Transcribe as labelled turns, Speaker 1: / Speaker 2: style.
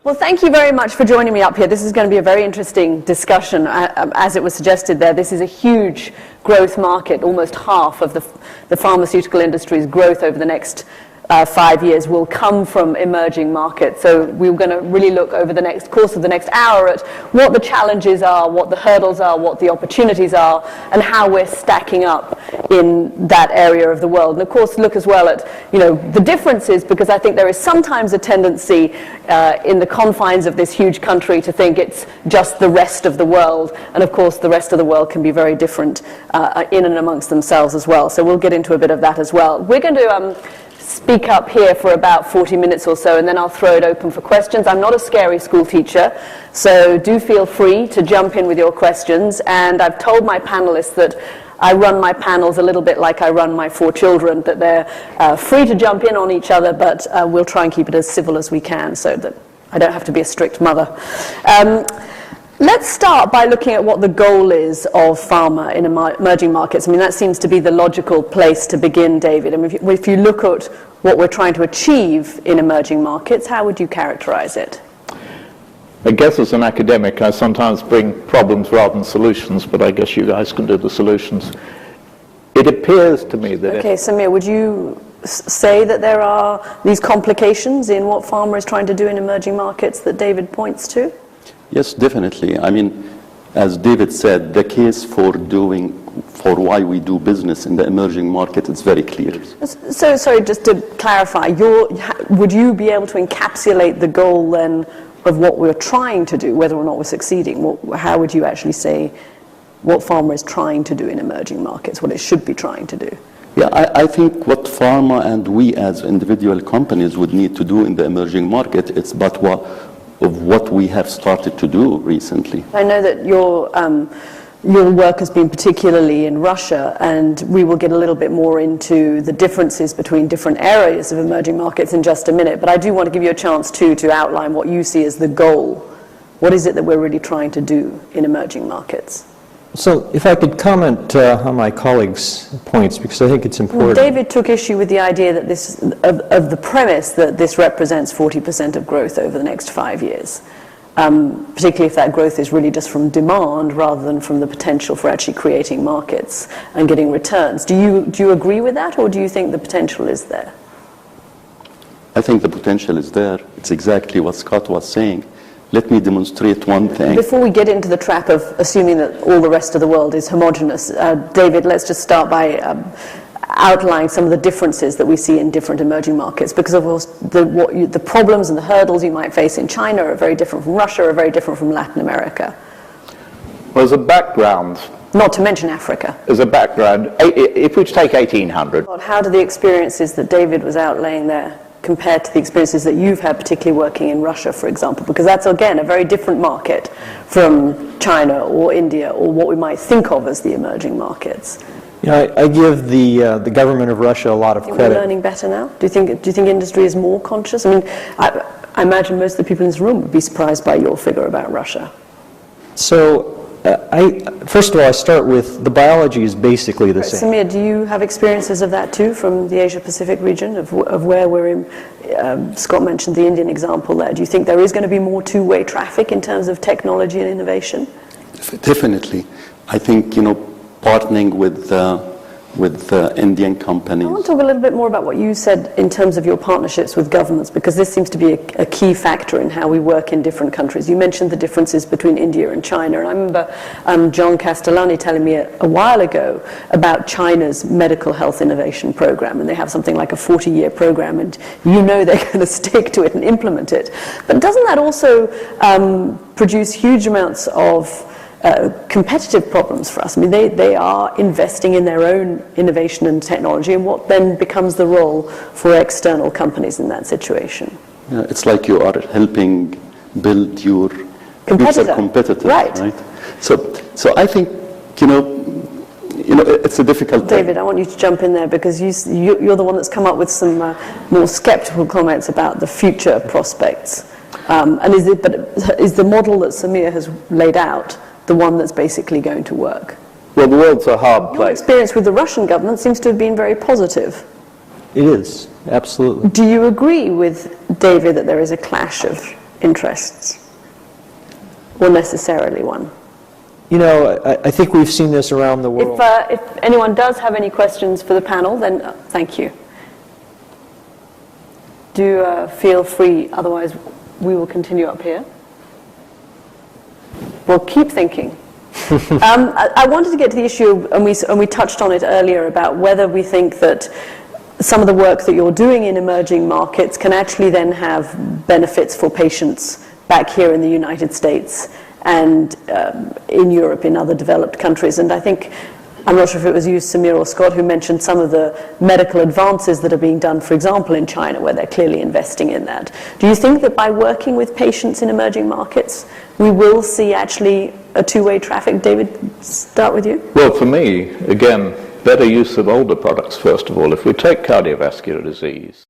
Speaker 1: Well, thank you very much for joining me up here. This is going to be a very interesting discussion. As it was suggested there, this is a huge growth market. Almost half of the pharmaceutical industry's growth over the next 5 years will come from emerging markets. So we're going to really look over the course of the next hour at what the challenges are, what the hurdles are, what the opportunities are, and how we're stacking up in that area of the world. And of course, look as well at the differences, because I think there is sometimes a tendency in the confines of this huge country to think it's just the rest of the world. And of course, the rest of the world can be very different in and amongst themselves as well. So we'll get into a bit of that as well. We're going to speak up here for about 40 minutes or so, and then I'll throw it open for questions. I'm not a scary school teacher, so do feel free to jump in with your questions. And I've told my panelists that I run my panels a little bit like I run my 4 children, that they're free to jump in on each other, but we'll try and keep it as civil as we can so that I don't have to be a strict mother. Let's start by looking at what the goal is of pharma in emerging markets. I mean, that seems to be the logical place to begin, David. I mean, if you look at what we're trying to achieve in emerging markets, how would you characterize it?
Speaker 2: I guess as an academic, I sometimes bring problems rather than solutions, but I guess you guys can do the solutions. It appears to me that...
Speaker 1: Okay, Samir, would you say that there are these complications in what pharma is trying to do in emerging markets that David points to?
Speaker 3: Yes, definitely. I mean, as David said, the case for why we do business in the emerging market is very clear.
Speaker 1: So, sorry, just to clarify, would you be able to encapsulate the goal then of what we're trying to do, whether or not we're succeeding? How would you actually say what pharma is trying to do in emerging markets, what it should be trying to do?
Speaker 3: Yeah, I think what pharma and we as individual companies would need to do in the emerging market, it's but what we have started to do recently.
Speaker 1: I know that your work has been particularly in Russia, and we will get a little bit more into the differences between different areas of emerging markets in just a minute, but I do want to give you a chance too to outline what you see as the goal. What is it that we're really trying to do in emerging markets?
Speaker 4: So if I could comment on my colleagues' points, because I think it's important.
Speaker 1: David took issue with the idea that of the premise that this represents 40% of growth over the next 5 years, particularly if that growth is really just from demand rather than from the potential for actually creating markets and getting returns. Do you agree with that, or do you think the potential is there?
Speaker 3: I think the potential is there. It's exactly what Scott was saying. Let me demonstrate one thing.
Speaker 1: Before we get into the trap of assuming that all the rest of the world is homogenous, David, let's just start by outlining some of the differences that we see in different emerging markets, because of course the problems and the hurdles you might face in China are very different from Russia, are very different from Latin America.
Speaker 2: Well, as a background...
Speaker 1: Not to mention Africa.
Speaker 2: As a background, if we take 1800...
Speaker 1: How do the experiences that David was outlaying there compared to the experiences that you've had, particularly working in Russia, for example? Because that's, again, a very different market from China or India or what we might think of as the emerging markets.
Speaker 4: I give the government of Russia a lot of credit.
Speaker 1: We're learning better now? Do you think industry is more conscious? I mean, I imagine most of the people in this room would be surprised by your figure about Russia.
Speaker 4: So, first of all, I start with the biology is basically the same.
Speaker 1: Samir, do you have experiences of that too from the Asia-Pacific region, of where we're in? Scott mentioned the Indian example there. Do you think there is going to be more two-way traffic in terms of technology and innovation?
Speaker 3: Definitely. I think, partnering with Indian companies.
Speaker 1: I want to talk a little bit more about what you said in terms of your partnerships with governments, because this seems to be a key factor in how we work in different countries. You mentioned the differences between India and China, and I remember John Castellani telling me a while ago about China's medical health innovation program, and they have something like a 40-year program, and they're going to stick to it and implement it. But doesn't that also produce huge amounts of competitive problems for us? I mean, they are investing in their own innovation and technology, and what then becomes the role for external companies in that situation?
Speaker 3: Yeah, it's like you are helping build your future competitor, right? So I think, it's a difficult thing.
Speaker 1: David, I want you to jump in there, because you're the one that's come up with some more skeptical comments about the future prospects. And is the model that Samir has laid out the one that's basically going to work?
Speaker 2: Well, the world's a hard place.
Speaker 1: Your experience with the Russian government seems to have been very positive.
Speaker 4: It is, absolutely.
Speaker 1: Do you agree with David that there is a clash of interests, or necessarily one?
Speaker 4: You know, I think we've seen this around the world.
Speaker 1: If anyone does have any questions for the panel, then thank you. Do feel free, otherwise we will continue up here. Well, keep thinking. I wanted to get to the issue, and we touched on it earlier, about whether we think that some of the work that you're doing in emerging markets can actually then have benefits for patients back here in the United States and in Europe, in other developed countries. And I think, I'm not sure if it was you, Samir or Scott, who mentioned some of the medical advances that are being done, for example, in China, where they're clearly investing in that. Do you think that by working with patients in emerging markets, we will see actually a two-way traffic? David, start with you.
Speaker 2: Well, for me, again, better use of older products, first of all. If we take cardiovascular disease,